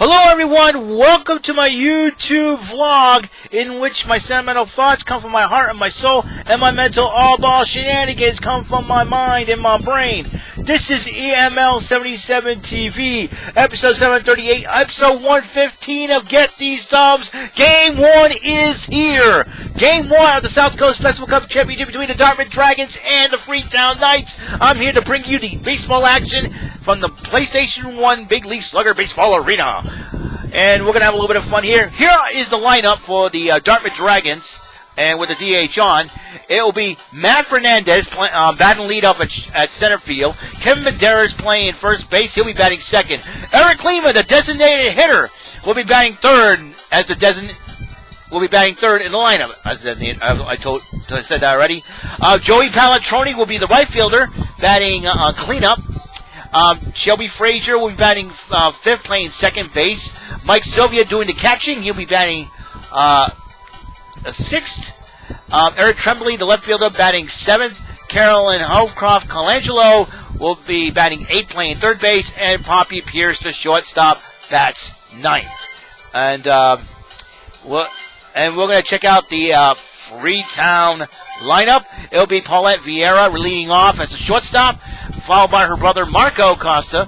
Hello everyone, welcome to my YouTube vlog in which my sentimental thoughts come from my heart and my soul and my mental all-ball shenanigans come from my mind and my brain. This is EML77 TV, episode 738, episode 115 of Get These Dubs. Game 1 is here. Game 1 of the SouthCoast Festival Cup Championship between the Dartmouth Dragons and the Freetown Knights. I'm here to bring you the baseball action from the PlayStation 1 Big League Slugger Baseball Arena. And we're going to have a little bit of fun here. Here is the lineup for the Dartmouth Dragons, and with the DH on. It will be Matt Fernandez batting lead up at center field. Kevin Medeiros playing first base. He'll be batting second. Eric Klima, the designated hitter, will be batting third as the will be batting third in the lineup. I said that already. Joey Palatroni will be the right fielder, batting cleanup. Shelby Frazier will be batting fifth, playing second base. Mike Sylvia doing the catching. He'll be batting sixth. Eric Tremblay, the left fielder, batting seventh. Carolyn Hovcroft Colangelo will be batting eighth, playing third base. And Poppy Pierce, the shortstop, bats ninth. And we're going to check out the Freetown lineup. It'll be Paulette Vieira leading off as a shortstop, followed by her brother Marco Costa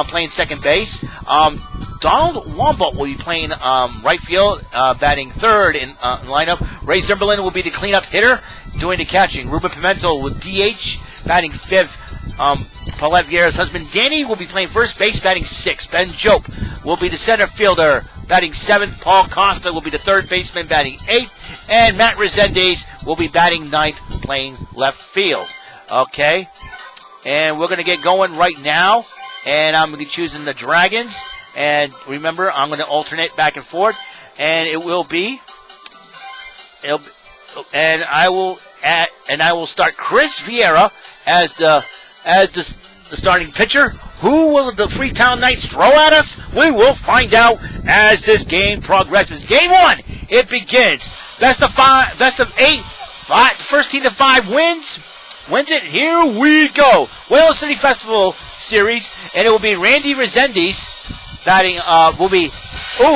playing second base. Donald Wombolt will be playing right field, batting third in lineup. Ray Zimberlin will be the cleanup hitter, doing the catching. Ruben Pimentel with DH, batting fifth. Paulette Vieira's husband Danny will be playing first base, batting sixth. Ben Jope will be the center fielder, batting seventh. Paul Costa will be the third baseman, batting eighth. And Matt Resendiz will be batting ninth, playing left field. Okay, and we're going to get going right now. And I'm going to be choosing the Dragons. And remember, I'm going to alternate back and forth. And I will start Chris Vieira as the starting pitcher. Who will the Freetown Knights throw at us? We will find out as this game progresses. Game 1, it begins. Best of 8. First team to 5 wins it. Here we go. Wales City Festival Series, and it will be Randy Resendiz batting.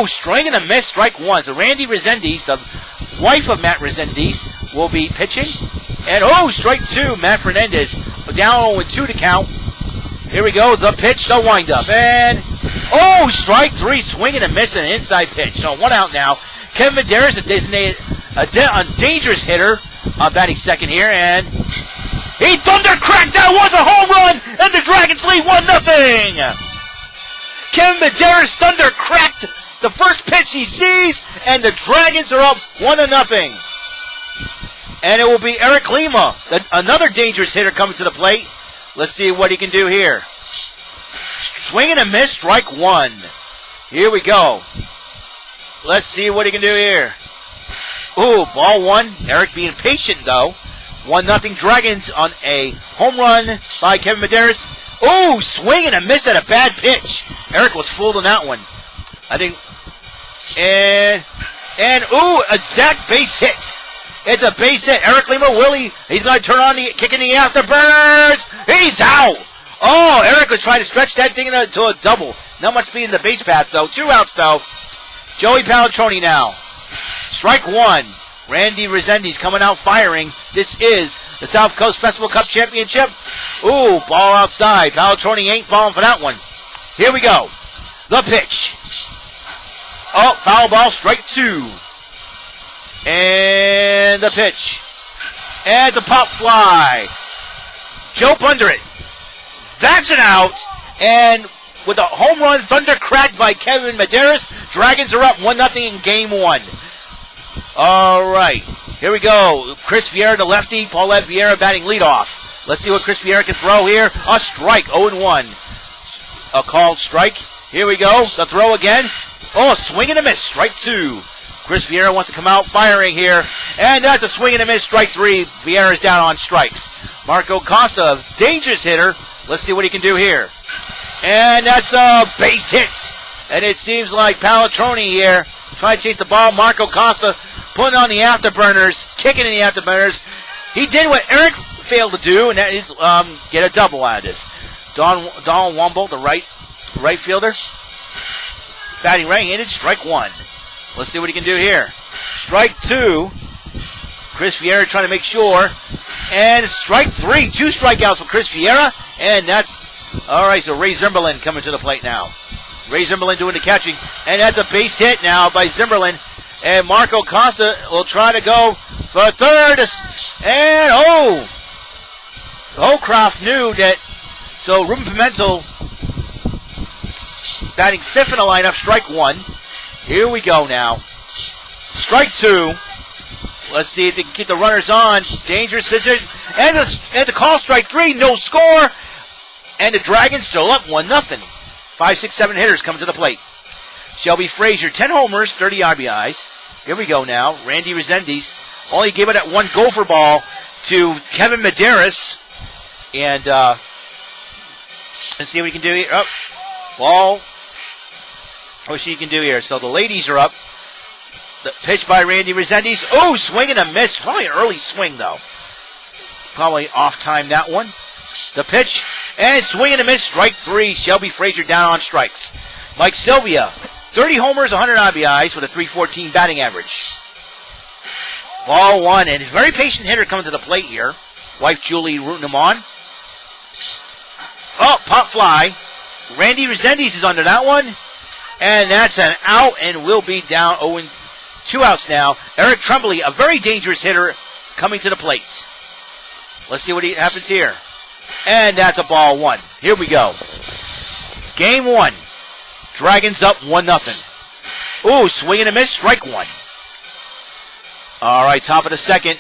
Swing and a miss, strike one. So Randy Resendiz, the wife of Matt Resendiz, will be pitching. And strike two. Matt Fernandez down with 2 to count. Here we go. The pitch, the windup, and strike 3. Swing and a miss, and an inside pitch. So 1 out now. Kevin Medeiros, a dangerous hitter, batting second here, and he thundercracked. That was a home run, and the Dragons lead 1-0. Kevin Medeiros thundercracked the first pitch he sees, and the Dragons are up 1-0. And it will be Eric Klima, another dangerous hitter, coming to the plate. Let's see what he can do here. Swing and a miss, strike 1. Here we go. Let's see what he can do here. Ball 1. Eric being patient, though. 1-0 Dragons on a home run by Kevin Medeiros. Swing and a miss at a bad pitch. Eric was fooled on that one, I think. And a stacked base hit. It's a base hit. Eric Klima, he's going to turn on kicking the afterburners. He's out. Eric was trying to stretch that thing into a double. Not much speed in the base path, though. 2 outs, though. Joey Palatroni now. Strike 1. Randy Resendiz coming out firing. This is the SouthCoast Festival Cup Championship. Ball outside. Palatroni ain't falling for that one. Here we go. The pitch. Foul ball, strike 2. And the pitch. And the pop fly. Jope under it. That's an out. And with a home run thunder cracked by Kevin Medeiros, Dragons are up 1-0 in game 1. All right. Here we go. Chris Vieira, the lefty. Paulette Vieira batting leadoff. Let's see what Chris Vieira can throw here. A strike, 0-1. A called strike. Here we go. The throw again. Swing and a miss, strike 2. Chris Vieira wants to come out firing here. And that's a swing and a miss, strike 3. Vieira's down on strikes. Marco Costa, a dangerous hitter. Let's see what he can do here. And that's a base hit. And it seems like Palatroni here trying to chase the ball. Marco Costa putting on the afterburners, kicking in the afterburners. He did what Eric failed to do, and that is get a double out of this. Donald Wombolt, the right fielder. batting right-handed, strike one. Let's see what he can do here. Strike two. Chris Vieira trying to make sure. And strike three. 2 strikeouts for Chris Vieira. And that's, all right, so Ray Zimberlin coming to the plate now. Ray Zimberlin doing the catching. And that's a base hit now by Zimberlin. And Marco Costa will try to go for third. And, Holcroft knew that. So Ruben Pimentel batting 5th in the lineup, strike one. Here we go now. Strike two. Let's see if they can keep the runners on. Dangerous situation. And the call, strike three, no score. And the Dragons still up 1-0. 5, 6, 7 hitters coming to the plate. Shelby Frazier, 10 homers, 30 RBIs. Here we go now. Randy Resendiz only gave it that one gopher ball to Kevin Medeiros. And let's see what he can do here. Ball. Let's see what he can do here. So the ladies are up. The pitch by Randy Resendiz. Swing and a miss. Probably an early swing, though. Probably off-time that one. The pitch. And swing and a miss. Strike three. Shelby Frazier down on strikes. Mike Sylvia. 30 homers, 100 RBIs with a .314 batting average. Ball one. And a very patient hitter coming to the plate here. Wife Julie rooting him on. Pop fly. Randy Resendiz is under that one. And that's an out and will be down 0-2 outs now. Eric Tremblay, a very dangerous hitter, coming to the plate. Let's see what happens here. And that's a ball one. Here we go. Game one. Dragons up 1-0. Swing and a miss, strike one. All right, top of the second.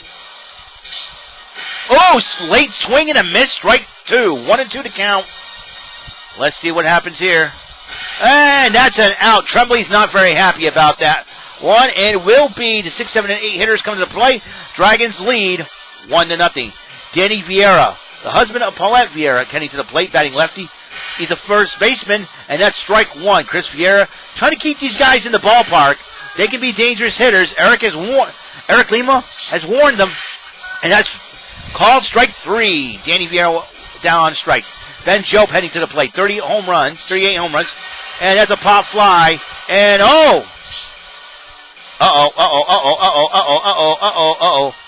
Late swing and a miss, strike two. 1-2 to count. Let's see what happens here. And that's an out. Tremblay's not very happy about that one. And it will be the 6, 7, and 8 hitters coming to play. Dragons lead 1-0. Danny Vieira, the husband of Paulette Vieira, heading to the plate, batting lefty. He's a first baseman, and that's strike one. Chris Vieira trying to keep these guys in the ballpark. They can be dangerous hitters. Eric Lima has warned them, and that's called strike three. Danny Vieira down on strikes. Ben Jope heading to the plate. 38 home runs. And that's a pop fly. And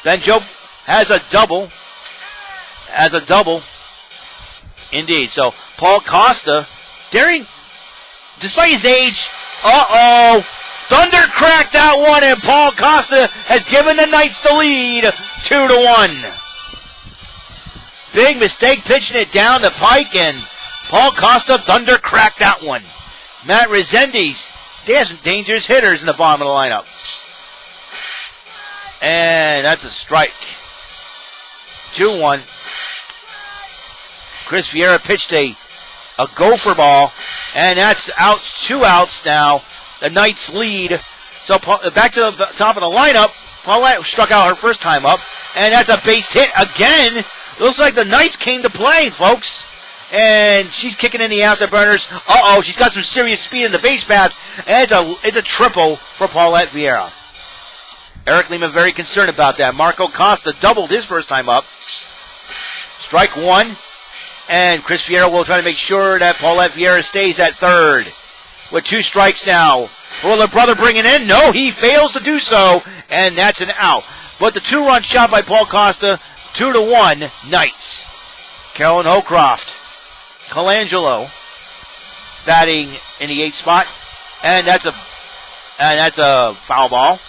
Ben Jope has a double. Indeed. So Paul Costa, despite his age, Thunder cracked that one, and Paul Costa has given the Knights the lead, 2-1. Big mistake pitching it down the pike, and Paul Costa, Thunder cracked that one. Matt Resendiz, they have some dangerous hitters in the bottom of the lineup. And that's a strike. 2-1. Chris Vieira pitched a gopher ball, and that's out, 2 outs now. The Knights lead. So back to the top of the lineup. Paulette struck out her first time up, and that's a base hit again. Looks like the Knights came to play, folks. And she's kicking in the afterburners. She's got some serious speed in the base path, and it's a triple for Paulette Vieira. Eric Lima very concerned about that. Marco Costa doubled his first time up. Strike one. And Chris Vieira will try to make sure that Paulette Vieira stays at third. With 2 strikes now. Will the brother bring it in? No, he fails to do so. And that's an out. But the 2-run shot by Paul Costa, 2-1, Knights. Carolyn Holcroft. Colangelo batting in the 8th spot. And that's a foul ball.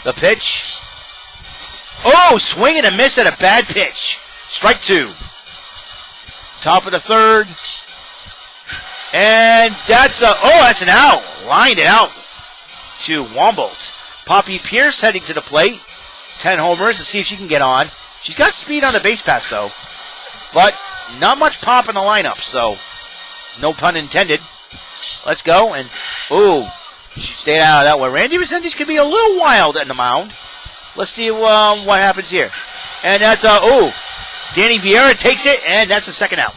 The pitch. Swing and a miss at a bad pitch. Strike 2. Top of the third. And that's an out. Lined it out to Wombolt. Poppy Pierce heading to the plate. 10 homers to see if she can get on. She's got speed on the base pass, though. But not much pop in the lineup, so no pun intended. Let's go. And, she stayed out of that one. Randy Resendiz could be a little wild in the mound. Let's see what happens here. And that's, Danny Vieira takes it, and that's the second out.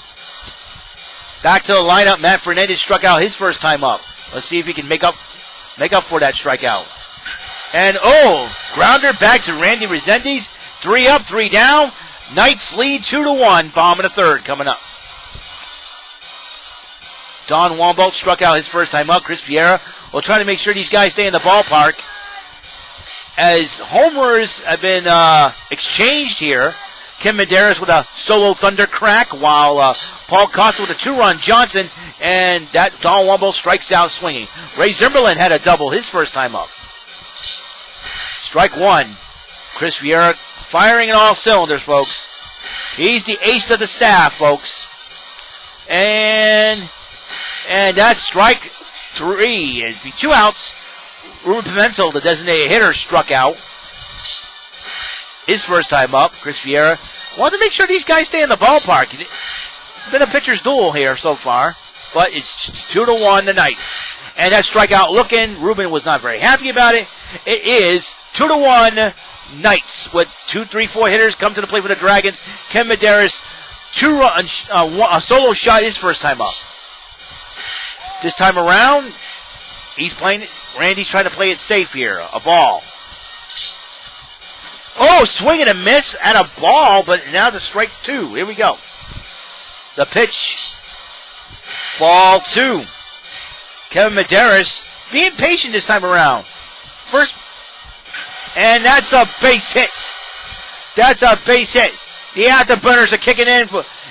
Back to the lineup. Matt Fernandez struck out his first time up. Let's see if he can make up for that strikeout. And grounder back to Randy Resendiz. 3 up, 3 down. Knights lead 2-1. Bottom of the third coming up. Don Wombolt struck out his first time up. Chris Vieira will try to make sure these guys stay in the ballpark. As homers have been exchanged here. Ken Medeiros with a solo thunder crack, while Paul Costa with a 2-run Johnson, and that Don Wombolt strikes out swinging. Ray Zimmerlin had a double his first time up. Strike one. Chris Vieira firing in all cylinders, folks. He's the ace of the staff, folks. And that's strike three. It'd be 2 outs. Ruben Pimentel, the designated hitter, struck out his first time up. Chris Vieira wanted to make sure these guys stay in the ballpark. It's been a pitcher's duel here so far, but it's 2-1 the Knights. And that strikeout looking, Ruben was not very happy about it. It is 2-1 Knights with 2, 3, 4 hitters come to the plate for the Dragons. Ken Medeiros, 2-run, a solo shot his first time up. This time around, he's playing it. Randy's trying to play it safe here. A ball. Oh, swing and a miss at a ball, but now the strike 2. Here we go. The pitch. Ball 2. Kevin Medeiros being patient this time around. First, and that's a base hit. That's a base hit. The afterburners are kicking in,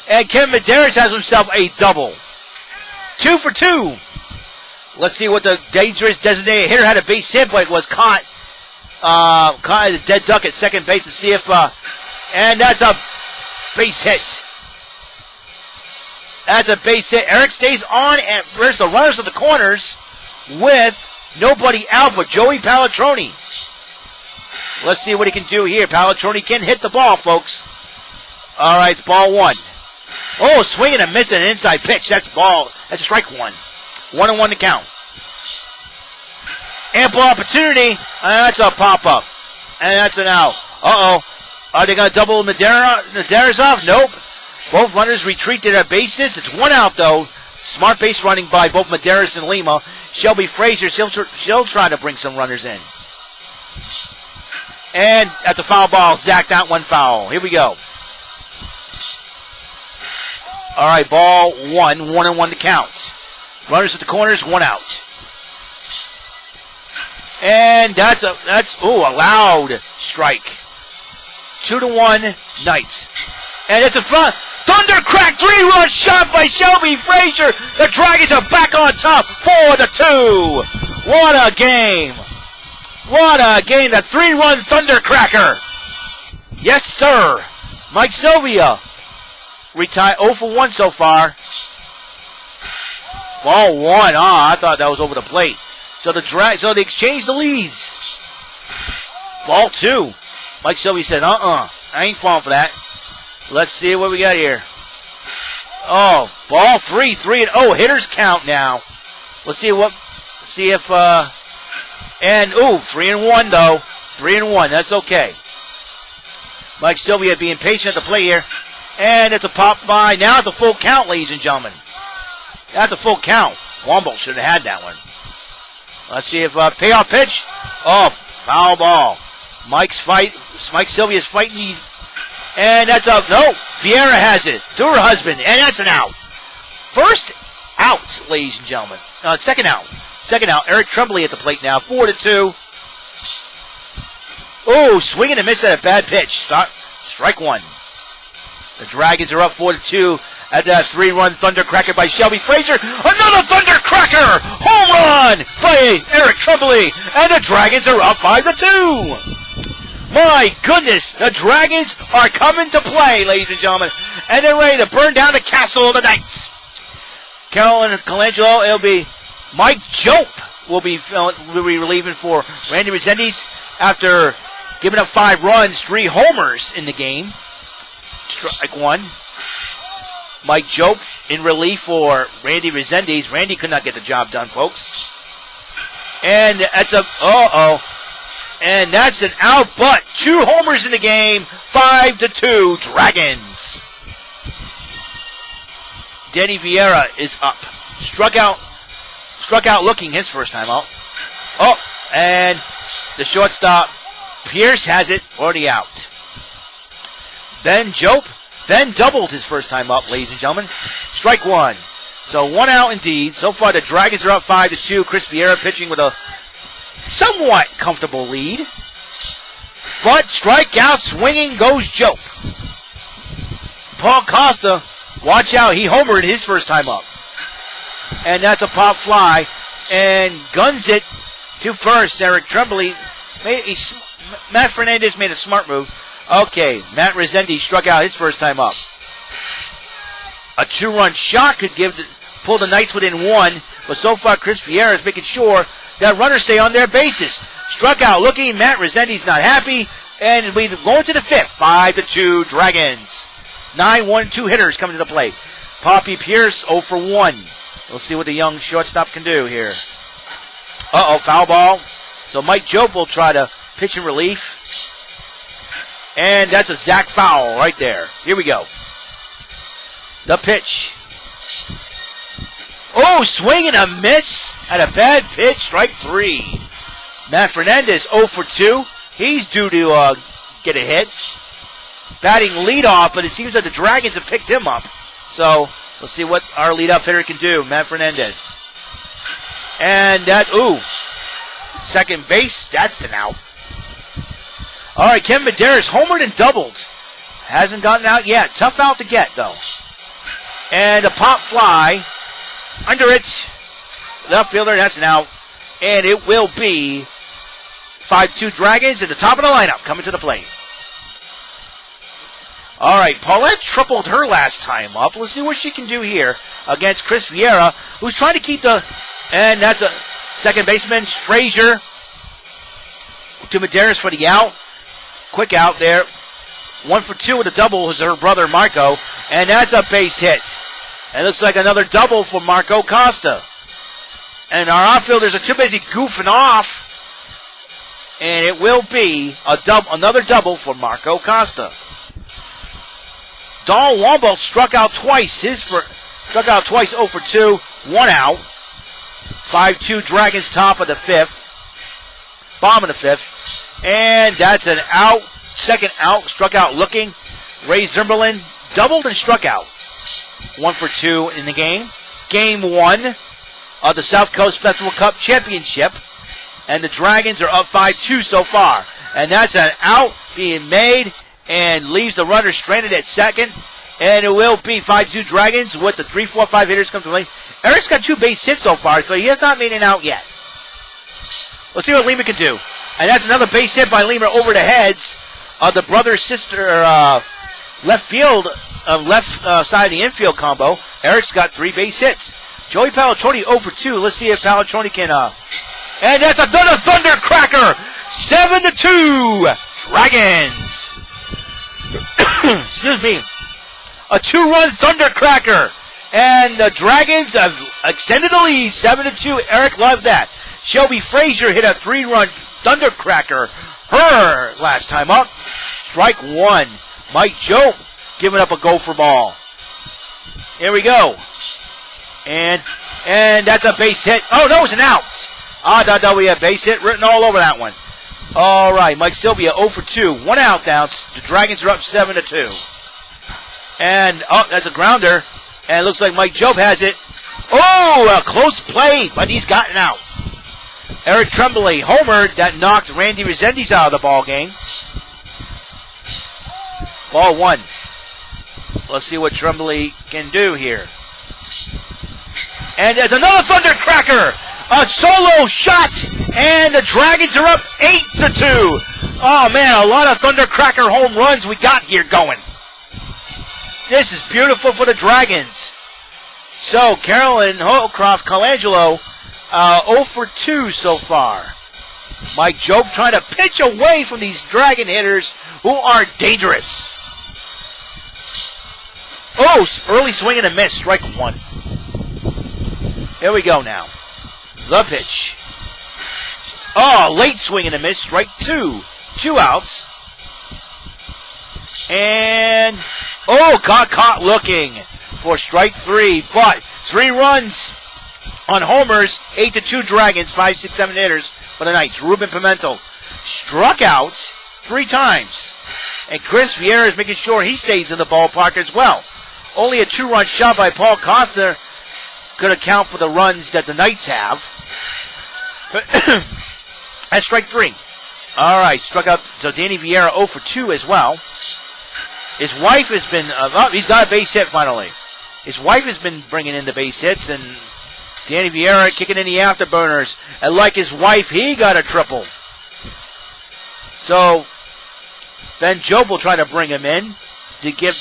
and Kevin Medeiros has himself a double. 2 for 2. Let's see what the dangerous designated hitter had a base hit, but was caught as a dead duck at second base to see if, and that's a base hit. That's a base hit. Eric stays on, and there's the runners of the corners with nobody out but Joey Palatroni. Let's see what he can do here. Palatroni can hit the ball, folks. All right, it's ball 1. Oh, swing and a miss and an inside pitch. That's ball. That's a strike 1. 1-1 to count. Ample opportunity. And that's a pop-up. And that's an out. Uh-oh. Are they going to double Medeiros off? Nope. Both runners retreat to their bases. It's 1 out, though. Smart base running by both Medeiros and Lima. Shelby Frazier, she'll try to bring some runners in. And at the foul ball, Zach, that one foul. Here we go. All right, ball 1, 1-1 to count. Runners at the corners, 1 out. And that's a loud strike. 2-1 Knights. And it's a front. Thunder crack, 3-run shot by Shelby Frazier. The Dragons are back on top, 4-2. What a game. What a game. The 3-run Thunder cracker. Yes, sir. Mike Sylvia. Retired 0 for 1 so far. Ball 1. I thought that was over the plate. So they exchanged the leads. Ball 2. Mike Sylvia said, I ain't falling for that. Let's see what we got here. Oh, ball 3, 3-0. Hitters count now. Let's see if 3-1 though. 3-1. That's okay. Mike Sylvia being patient at the play here. And it's a pop by. Now it's a full count, ladies and gentlemen. That's a full count. Wombolt should have had that one. Let's see if payoff pitch. Oh, foul ball. Mike Sylvia's fighting. And that's up. No, Vieira has it to her husband, and that's an out. First out, ladies and gentlemen. Second out. Second out. Eric Tremblay at the plate now. 4-2. Oh, swinging and miss at a bad pitch. Strike 1. The Dragons are up 4-2 at that 3-run thundercracker by Shelby Frazier. Another thundercracker! Home run by Eric Tremblay, and the Dragons are up 5-2. My goodness, the Dragons are coming to play, ladies and gentlemen, and they're ready to burn down the castle of the Knights. Carolyn Colangelo, it'll be Mike Jope will be relieving for Randy Resendiz after giving up 5 runs, 3 homers in the game. Strike 1. Mike Jope in relief for Randy Resendiz. Randy could not get the job done, folks. And that's and that's an out, but 2 homers in the game. 5-2 Dragons. Denny Vieira is up. Struck out looking his first time out. Oh, and the shortstop Pierce has it, already out. Ben doubled his first time up, ladies and gentlemen. Strike 1. So 1 out indeed. So far the Dragons are up 5-2. Chris Vieira pitching with a somewhat comfortable lead. But strikeout, swinging goes Joe. Paul Costa, watch out, he homered his first time up. And that's a pop fly. And guns it to first. Eric Tremblay, Matt Fernandez made a smart move. Okay, Matt Resendiz struck out his first time up. A 2-run shot could pull the Knights within 1. But so far, Chris Vieira is making sure that runners stay on their bases. Struck out looking. Matt Resendiz not happy. And we go into the 5th. 5-2 Dragons. 9-1-2 hitters coming to the plate. Poppy Pierce 0 for 1. We'll see what the young shortstop can do here. Foul ball. So Mike Jobe will try to pitch in relief. And that's a Zach foul right there. Here we go. The pitch. Oh, swing and a miss. Had a bad pitch. Strike 3. Matt Fernandez 0 for 2. He's due to get a hit. Batting leadoff, but it seems like the Dragons have picked him up. So we'll see what our leadoff hitter can do, Matt Fernandez. And that, second base, that's an out. All right, Kevin Medeiros homered and doubled. Hasn't gotten out yet. Tough out to get, though. And a pop fly. Under it. Left fielder, that's an out. And it will be 5-2 Dragons at the top of the lineup coming to the plate. All right, Paulette tripled her last time up. Let's see what she can do here against Chris Vieira, who's trying to keep the... And that's a second baseman, Frazier, to Medeiros for the out. Quick out there. 1 for 2 with a double is her brother, Marco. And that's a base hit. And it looks like another double for Marco Costa. And our outfielders are too busy goofing off. And it will be another double for Marco Costa. Dahl Womble struck out twice. Struck out twice, 0 for 2. 1 out. 5-2 Dragons top of the 5th. Bottom of the 5th. And that's an out. Second out. Struck out looking. Ray Zimmerlin doubled and struck out. 1 for 2 in the game. Game 1 of the SouthCoast Festival Cup Championship. And the Dragons are up 5-2 so far. And that's an out being made and leaves the runner stranded at second. And it will be 5-2 Dragons with the 3, 4, 5 hitters come to the lane. Eric's got 2 base hits so far, so he has not made an out yet. Let's see what Lima can do. And that's another base hit by Lima over the heads of the brother-sister left side of the infield combo. Eric's got 3 base hits. Joey Palatroni 0 for 2. Let's see if Palatroni can... and that's another thundercracker! 7-2 Dragons! Excuse me. A 2-run thundercracker. And the Dragons have extended the lead. 7-2. Eric loved that. Shelby Frazier hit a 3-run thundercracker. Her last time up. Strike 1. Mike Jobe giving up a gopher ball. Here we go. And that's a base hit. Oh, no, it's an out. I thought we had base hit written all over that one. All right, Mike Sylvia 0 for 2. 1 out down. The Dragons are up 7-2. And, that's a grounder. And it looks like Mike Jobe has it. Oh, a close play, but he's gotten out. Eric Tremblay homered that knocked Randy Resendiz out of the ball game. Ball 1. Let's see what Tremblay can do here. And there's another thundercracker. A solo shot. And the Dragons are up 8-2. Oh, man, a lot of thundercracker home runs we got here going. This is beautiful for the Dragons. So, Carolyn Holcroft Colangelo, 0 for 2 so far. Mike Jobe trying to pitch away from these Dragon hitters who are dangerous. Oh, early swing and a miss, strike 1. Here we go now. The pitch. Oh, late swing and a miss, strike 2. 2 outs. And, got caught looking for strike 3, but 3 runs on homers, 8-2 Dragons, 5, 6, 7 hitters for the Knights. Ruben Pimentel struck out 3 times. And Chris Vieira is making sure he stays in the ballpark as well. Only a 2-run shot by Paul Costa could account for the runs that the Knights have. That's strike 3. All right, struck out. So Danny Vieira 0 for 2 as well. His wife has been, he's got a base hit finally. His wife has been bringing in the base hits, and Danny Vieira kicking in the afterburners. And like his wife, he got a triple. So Ben Job will try to bring him in to give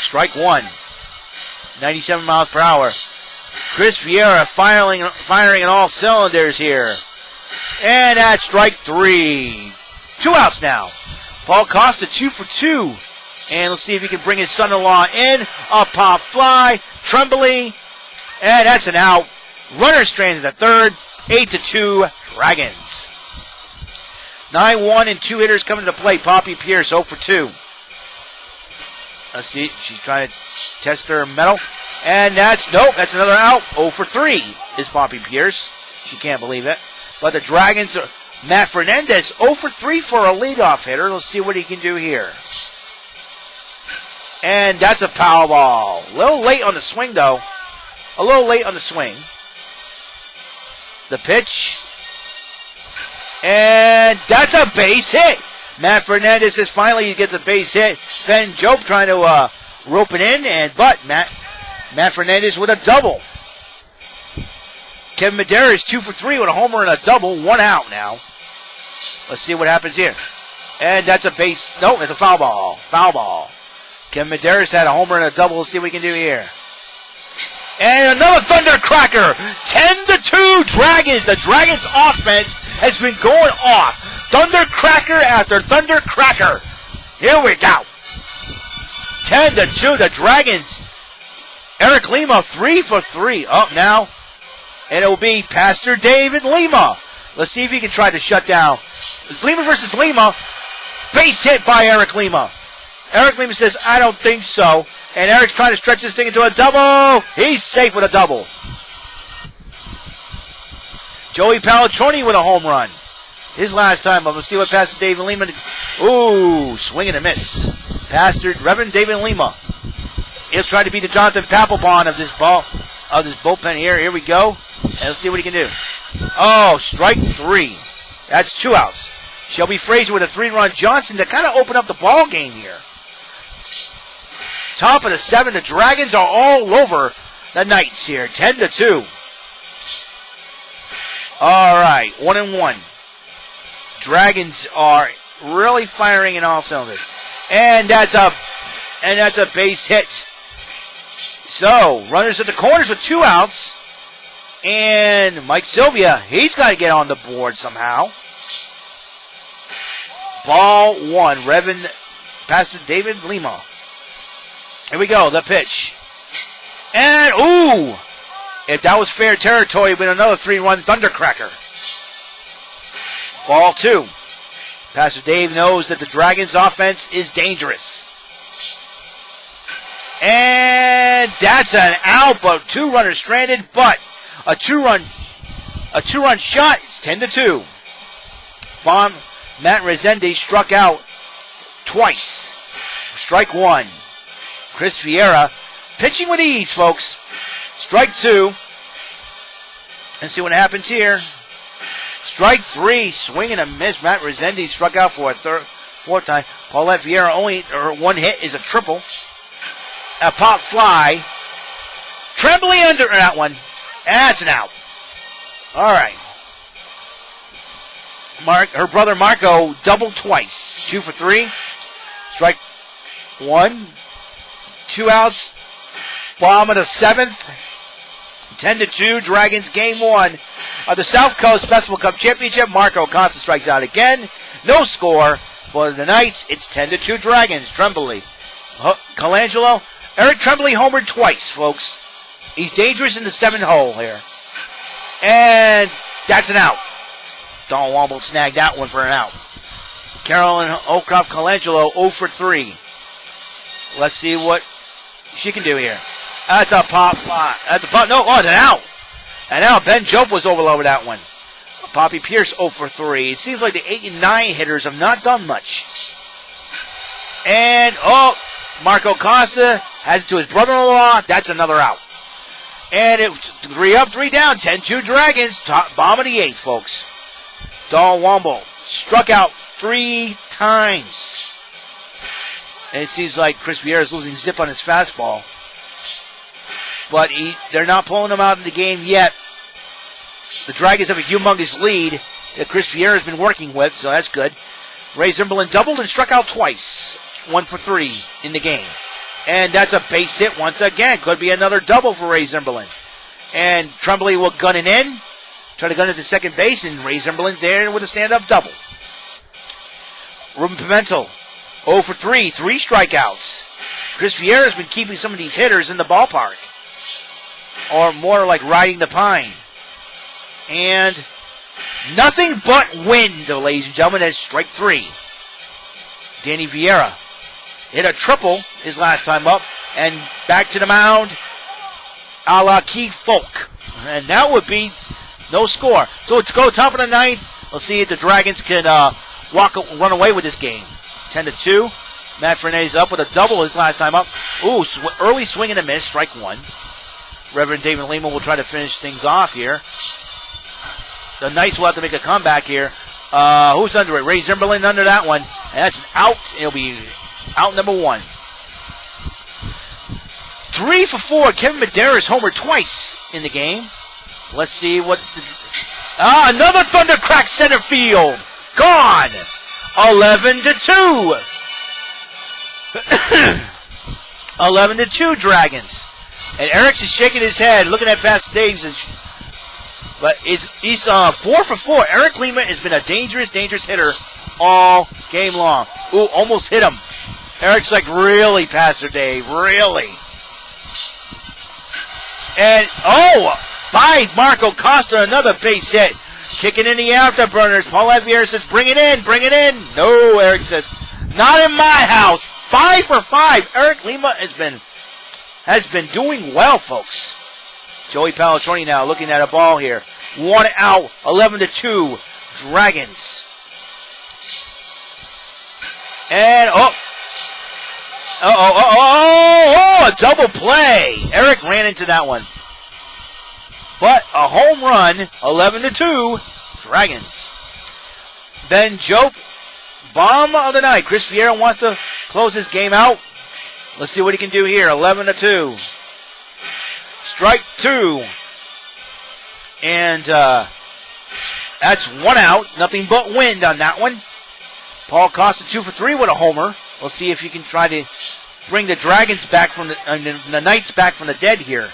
strike 1. 97 miles per hour. Chris Vieira firing on all cylinders here. And that's strike 3. 2 outs now. Paul Costa 2 for 2. And let's see if he can bring his son-in-law in. A pop fly. Tremblay. And that's an out. Runner stranded at third. 8-2 Dragons. 9-1 and 2 hitters coming to play. Poppy Pierce 0 for 2. Let's see. She's trying to test her metal. And that's another out. 0 for 3 is Poppy Pierce. She can't believe it. But the Dragons, Matt Fernandez 0 for 3 for a leadoff hitter. Let's see what he can do here. And that's a foul ball. A little late on the swing, though. A little late on the swing. The pitch. And that's a base hit. Matt Fernandez says finally he gets a base hit. Ben Job trying to rope it in, but Matt Fernandez with a double. Kevin Medeiros 2 for 3 with a homer and a double. 1 out now. Let's see what happens here. And that's a base. No, it's a foul ball. Foul ball. Kevin Medeiros had a homer and a double. Let's see what we can do here. And another thundercracker. 10-2 Dragons. The Dragons offense has been going off. Thundercracker after thundercracker. Here we go. 10-2 the Dragons. Eric Lima 3 for 3. Up now. And it will be Pastor David Lima. Let's see if he can try to shut down. It's Lima versus Lima. Base hit by Eric Lima. Eric Lima says, I don't think so. And Eric's trying to stretch this thing into a double. He's safe with a double. Joey Palatroni with a home run. His last time. But we'll see what Pastor David Lima. Ooh, swing and a miss. Reverend David Lima. He'll try to be the Jonathan Papelbon of this bullpen here. Here we go. And let's see what he can do. Oh, strike 3. That's 2 outs. Shelby Frazier with a 3-run Johnson to kind of open up the ball game here. Top of the 7. The Dragons are all over the Knights here. 10-2. All right, 1-1. Dragons are really firing in all cylinders. And that's a base hit. So, runners at the corners with 2 outs. And Mike Sylvia, he's got to get on the board somehow. Ball 1, Reverend Pastor David Lima. Here we go, the pitch. And, ooh! If that was fair territory, it would be another 3-run thundercracker. Ball 2. Pastor Dave knows that the Dragons' offense is dangerous. And that's an out, but 2 runners stranded, but a two-run shot. It's 10-2. Matt Resende struck out twice. Strike 1. Chris Vieira pitching with ease, folks. Strike 2. Let's see what happens here. Strike 3. Swing and a miss. Matt Resende struck out for a fourth time. Paulette Vieira only her 1 hit is a triple. A pop fly. Tremblay under that one. That's an out. All right. Her brother Marco doubled twice. 2 for 3. Strike 1. 2 outs. Bottom of the 7th. 10-2. Dragons game 1 of the SouthCoast Festival Cup Championship. Marco Costa strikes out again. No score for the Knights. It's 10-2 Dragons. Tremblay. Colangelo. Eric Tremblay homered twice, folks. He's dangerous in the 7th hole here. And that's an out. Don Womble snagged that one for an out. Carolyn O'Croft Colangelo 0 for 3. Let's see what she can do here. That's a pop fly. That's a pop. No, it's an out. And now Ben Job was over that one. Poppy Pierce 0 for 3. It seems like the 8 and 9 hitters have not done much. And, Marco Costa has it to his brother-in-law. That's another out. And it 3 up, 3 down. 10-2 Dragons. Top bomb of the 8th, folks. Dahl Womble struck out 3 times. And it seems like Chris Vieira is losing zip on his fastball. But they're not pulling him out of the game yet. The Dragons have a humongous lead that Chris Vieira has been working with, so that's good. Ray Zimmerlin doubled and struck out twice. 1 for 3 in the game. And that's a base hit once again. Could be another double for Ray Zimmerlin. And Tremblay will gun it in. Try to gun it to second base, and Ray Zimmerlin's there with a stand-up double. Ruben Pimentel, 0 for 3, 3 strikeouts. Chris Vieira has been keeping some of these hitters in the ballpark. Or more like riding the pine. And nothing but wind, ladies and gentlemen. That's strike 3. Danny Vieira hit a triple his last time up. And back to the mound, a la Keith Folk. And that would be no score. So let's go top of the 9th. We'll see if the Dragons can run away with this game. 10-2. Matt Fernandez up with a double his last time up. Ooh, early swing and a miss. Strike 1. Reverend David Lehman will try to finish things off here. The Knights will have to make a comeback here. Who's under it? Ray Zimmerlin under that one. And that's an out. It'll be out number 1. 3 for 4. Kevin Medeiros homered twice in the game. Let's see what... another thunder crack center field. Gone. 11-2. 11-2 Dragons. And Eric's is shaking his head, looking at Pastor Dave's. But he's 4 for 4. Eric Lima has been a dangerous hitter all game long. Ooh, almost hit him. Eric's like, really, Pastor Dave, really? And, by Marco Costa, another base hit. Kicking in the afterburners. Paul Vieira says, bring it in. No, Eric says, not in my house. 5 for 5. Eric Lima has been doing well, folks. Joey Palatroni now looking at a ball here. 1 out, 11-2 Dragons. And, a double play. Eric ran into that one. But a home run, 11-2 Dragons. Ben Jope, bomb of the night. Chris Vieira wants to close this game out. Let's see what he can do here. 11-2. Strike 2. And that's 1 out. Nothing but wind on that one. Paul Costa 2 for 3 with a homer. We'll see if you can try to bring the Dragons back from the Knights back from the dead here.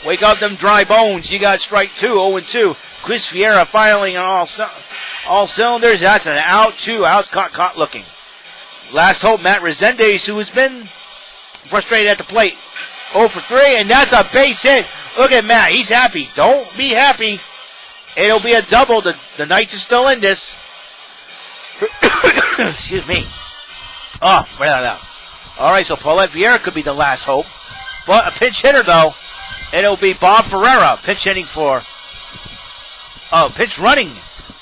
Wake up them dry bones. You got strike 2, 0-2. Chris Vieira firing on all cylinders. That's an out. 2 outs. Caught looking. Last hope, Matt Resendez, who has been frustrated at the plate. 0 for 3, and that's a base hit. Look at Matt. He's happy. Don't be happy. It'll be a double. The Knights are still in this. Excuse me. Oh, right out. All right, so Paulette Vieira could be the last hope. But a pinch hitter, though. It'll be Bob Ferreira. Pinch running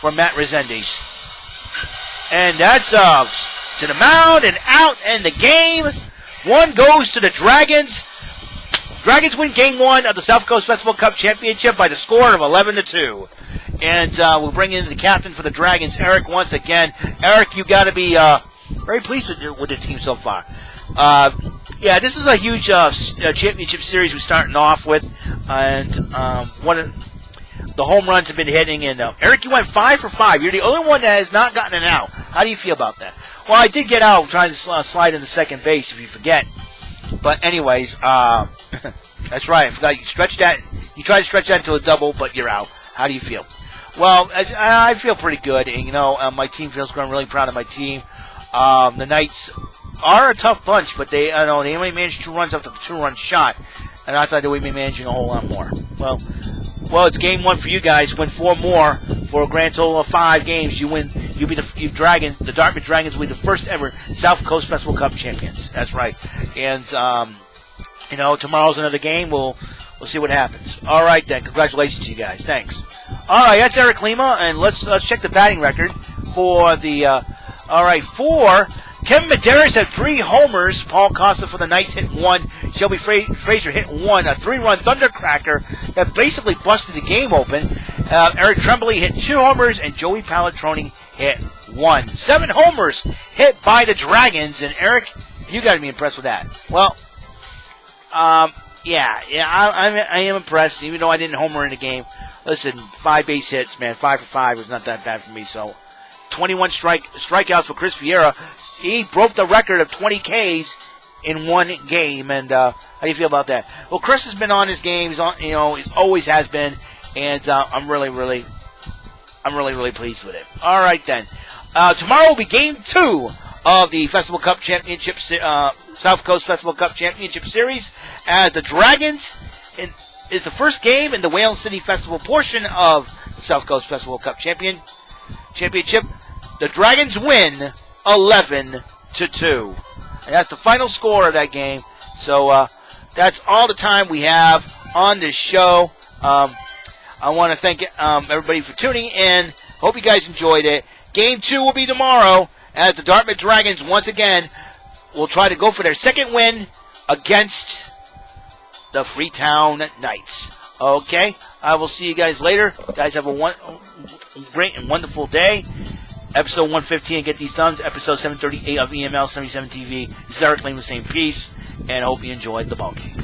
for Matt Resendez. And that's to the mound and out, and the game. 1 goes to the Dragons. Dragons win Game 1 of the South Coast Festival Cup Championship by the score of 11-2. And we'll bring in the captain for the Dragons, Eric, once again. Eric, you got to be very pleased with the team so far. Yeah, this is a huge championship series we're starting off with. And one of the home runs have been hitting. And Eric, you went 5 for 5. You're the only one that has not gotten an out. How do you feel about that? Well, I did get out trying to slide into second base, if you forget. But anyways, that's right. I forgot you stretched that. You tried to stretch that into a double, but you're out. How do you feel? Well, I feel pretty good. And, my team feels good. I'm really proud of my team. The Knights are a tough bunch, but they only managed 2 runs after the 2-run shot. And I thought that we'd be managing a whole lot more. Well, it's Game 1 for you guys. Win 4 more for a grand total of 5 games. You win. You'll be the Dartmouth Dragons will be the first ever South Coast Festival Cup champions. That's right. And tomorrow's another game. We'll see what happens. All right then. Congratulations to you guys. Thanks. All right, that's Eric Lima, and let's check the batting record for the. For Kevin Medeiros had 3 homers. Paul Costa for the Knights hit 1. Shelby Frazier hit 1. A 3-run thundercracker that basically busted the game open. Eric Tremblay hit 2 homers, and Joey Palatroni hit 1. 7 homers hit by the Dragons, and Eric, you got to be impressed with that. Well, yeah, I am impressed, even though I didn't homer in the game. Listen, 5 base hits, man. 5 for 5 was not that bad for me, so 21 strikeouts for Chris Vieira. He broke the record of 20 Ks in one game. And how do you feel about that? Well, Chris has been on his game. He's on, he always has been, and I'm really pleased with it. All right then. Tomorrow will be Game 2 of the Festival Cup Championship, South Coast Festival Cup Championship Series, as the Dragons is the first game in the Whale City Festival portion of the South Coast Festival Cup Championship. The Dragons win 11-2. And that's the final score of that game. So that's all the time we have on this show. I want to thank everybody for tuning in. Hope you guys enjoyed it. Game 2 will be tomorrow as the Dartmouth Dragons once again will try to go for their second win against the Freetown Knights. Okay, I will see you guys later. Guys, have a great and wonderful day. Episode 115, Get These Done. Episode 738 of EML77 TV. This is Eric Lane with the same piece, and I hope you enjoyed the ball game.